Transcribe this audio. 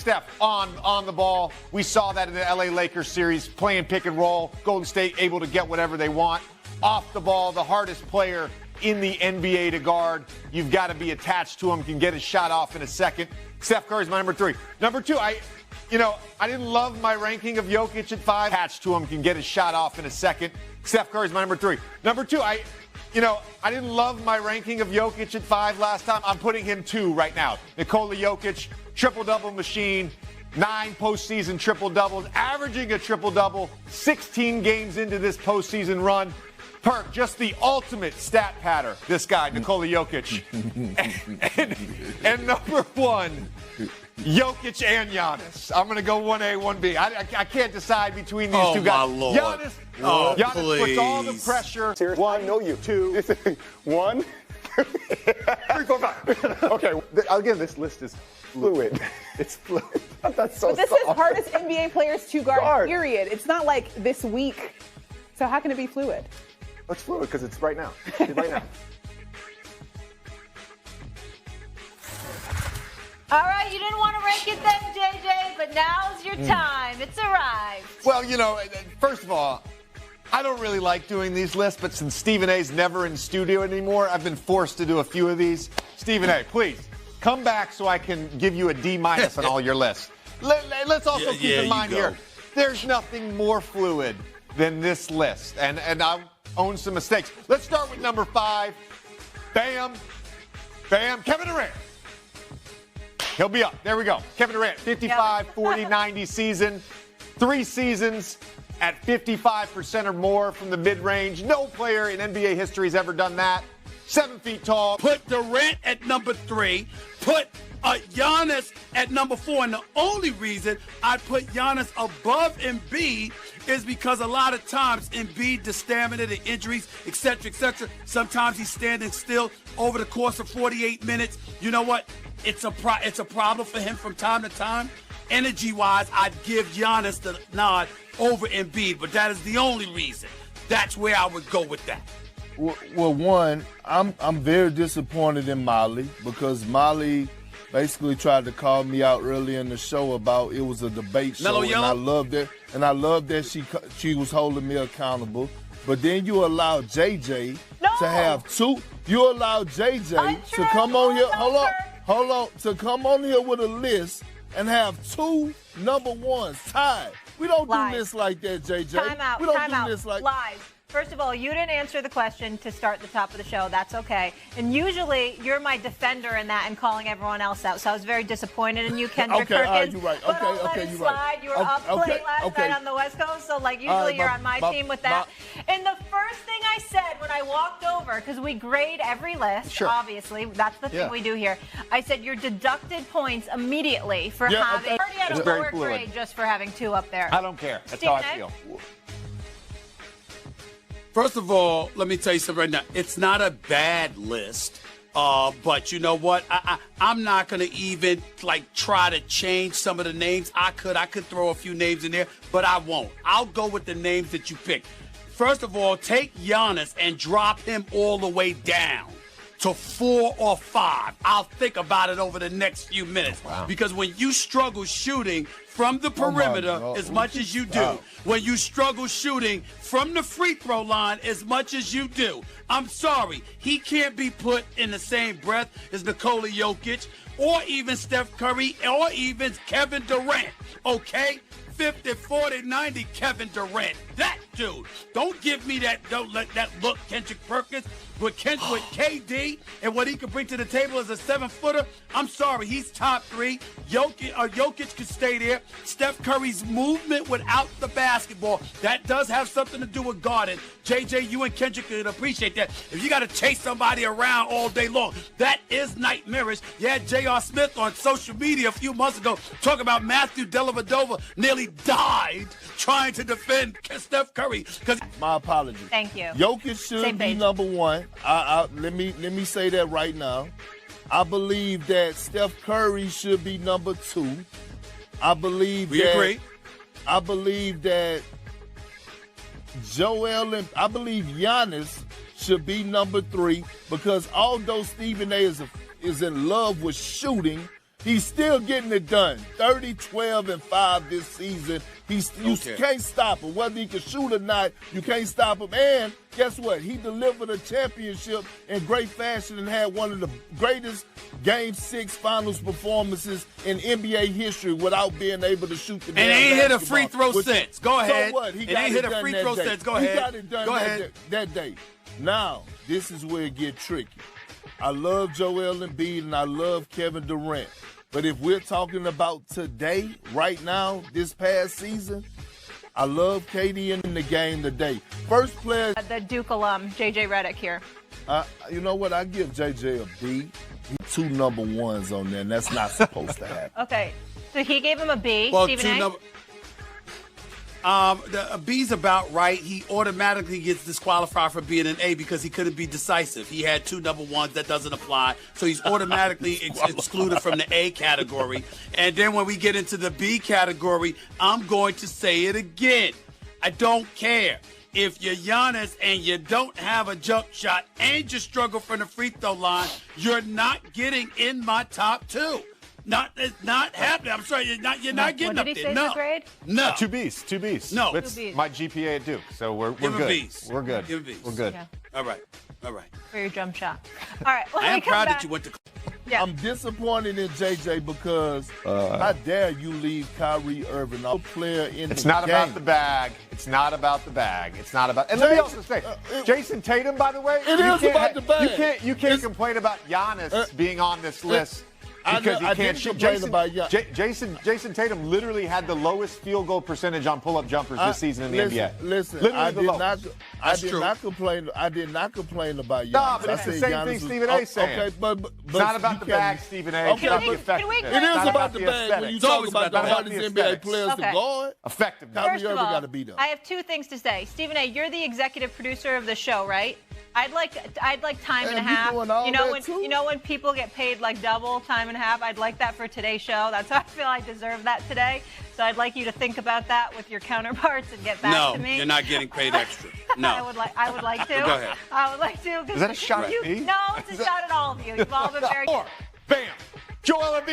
Steph on the ball. We saw that in the LA Lakers series, playing pick and roll. Golden State able to get whatever they want. Off the ball, the hardest player in the NBA to guard. You've got to be attached to him, can get his shot off in a second. Steph Curry's my number 3. Number 2, I didn't love my ranking of Jokic at 5. Attached to him, can get his shot off in a second. Steph Curry's my number 3. Number 2, I didn't love my ranking of Jokic at 5 last time. I'm putting him 2 right now. Nikola Jokic, triple-double machine, 9 postseason triple-doubles, averaging a triple-double, 16 games into this postseason run. Perk, just the ultimate stat patter, this guy, Nikola Jokic. and number 1, Jokic and Giannis. I'm going to go 1A, 1B. I can't decide between these two guys. My Lord. Giannis puts all the pressure. Seriously? 1, I know you. 2. 1. 3, 4, 5. Okay, again, this list is fluid. It's fluid. That's so But this is hardest NBA players to guard, period. It's not like this week. So how can it be fluid? It's fluid because it's right now. Right now. All right, you didn't want to rank it then, JJ, but now's your time. It's arrived. Well, first of all, I don't really like doing these lists, but since Stephen A's never in studio anymore, I've been forced to do a few of these. Stephen A, please, come back so I can give you a D- on all your lists. Let's also keep in mind here, there's nothing more fluid than this list, and I own some mistakes. Let's start with number 5. Bam, Kevin Durant. He'll be up. There we go. Kevin Durant, 55, 40, 90 season. 3 seasons at 55% or more from the mid-range. No player in NBA history has ever done that. 7 feet tall. Put Durant at number 3. Put Giannis at number 4. And the only reason I put Giannis above Embiid is because a lot of times Embiid, the stamina, the injuries, et cetera, sometimes he's standing still over the course of 48 minutes. You know what? It's a problem for him from time to time. Energy-wise, I'd give Giannis the nod over Embiid, but that is the only reason. That's where I would go with that. Well, one, I'm very disappointed in Molly because Molly basically tried to call me out early in the show about it was a debate show, and I loved it. And I loved that she was holding me accountable. But then you allow JJ to have 2. You allow JJ to come on here. Hold on. To come on here with a list and have 2 number 1s tied. We don't do lists like that, JJ. Time out. We don't do lists like lies. First of all, you didn't answer the question to start the top of the show. That's okay. And usually you're my defender in that and calling everyone else out. So I was very disappointed in you, Kendrick Perkins. You're right. But I'll let it slide. You were up late last night on the West Coast. So, usually you're on my team with that. And the first thing I said when I walked over, because we grade every list, obviously. That's the thing we do here. I said you're deducted points immediately for having. Already had a lower grade just for having 2 up there. I don't care. That's how I feel. First of all, let me tell you something right now. It's not a bad list, but you know what? I'm not going to even try to change some of the names. I could throw a few names in there, but I won't. I'll go with the names that you pick. First of all, take Giannis and drop him all the way down to 4 or 5. I'll think about it over the next few minutes. Because when you struggle shooting from the perimeter as much as you do, when you struggle shooting from the free throw line as much as you do, I'm sorry, he can't be put in the same breath as Nikola Jokic or even Steph Curry or even Kevin Durant, okay? 50, 40, 90 Kevin Durant. That dude. Don't give me that, don't let that look, Kendrick Perkins. With KD and what he could bring to the table as a 7-footer, I'm sorry, he's top 3. Jokic could stay there. Steph Curry's movement without the basketball, that does have something to do with guarding. JJ, you and Kendrick could appreciate that. If you got to chase somebody around all day long, that is nightmarish. You had J.R. Smith on social media a few months ago talking about Matthew Dellavedova nearly died trying to defend Steph Curry. My apologies. Thank you. Jokic should be number 1. Let me say that right now. I believe that Steph Curry should be number 2. I believe agree. I believe that I believe Giannis should be number 3 because although Stephen A is in love with shooting, He's still getting it done. 30, 12, and 5 this season. You can't stop him. Whether he can shoot or not, you can't stop him. And guess what? He delivered a championship in great fashion and had one of the greatest Game 6 finals performances in NBA history without being able to shoot the damn And ain't hit a basketball. free throw since. Go ahead. So what? He ain't hit a free throw since. Go ahead. He got it done that day. Now, this is where it gets tricky. I love Joel Embiid and I love Kevin Durant. But if we're talking about today, right now, this past season, I love KD in the game today. First player. The Duke alum, JJ Redick here. You know what? I give JJ a B. 2 number ones on there, and that's not supposed to happen. Okay. So he gave him a B. Well, Stephen A? The B's about right. He automatically gets disqualified for being an A because he couldn't be decisive. He had 2 number ones. That doesn't apply. So he's automatically excluded from the A category. And then when we get into the B category, I'm going to say it again. I don't care. If you're Giannis and you don't have a jump shot and you struggle from the free throw line, you're not getting in my top 2. It's not happening. I'm sorry, you're not getting up there. What did he say for grade? No. 2 Bs. No. It's my GPA at Duke, so we're Give good. B's. We're good. Give B's. We're good. Yeah. All right. For your jump shot. All right. I am proud that you went to. Yeah. I'm disappointed in JJ because how dare you leave Kyrie Irving, a player in the game. It's not about the bag. It's not about the bag. It's not about. And let me also say, Jason Tatum, by the way, it is about the bag. You can't complain about Giannis being on this list. Because he can't shoot. Jason Tatum literally had the lowest field goal percentage on pull-up jumpers this season in the NBA. Listen, I did not complain about Giannis. No, but it's the same thing Stephen A. saying. Okay, but it's not about the bag, Stephen A. Okay, It's about the effectiveness. it is about the bag when you talk about the hardest NBA players to guard. Effectiveness. Kyrie Irving got to beat them. I have 2 things to say. Stephen A., you're the executive producer of the show, right? I'd like time and a half. You know when people get paid like double time and a half? I'd like that for today's show. That's how I feel I deserve that today. So I'd like you to think about that with your counterparts and get back to me. No, you're not getting paid extra. No. I would like to. Go ahead. I would like to. Is that a shot at me? No, it's a shot at all of you. You've all been very good. Bam. Joel Embiid.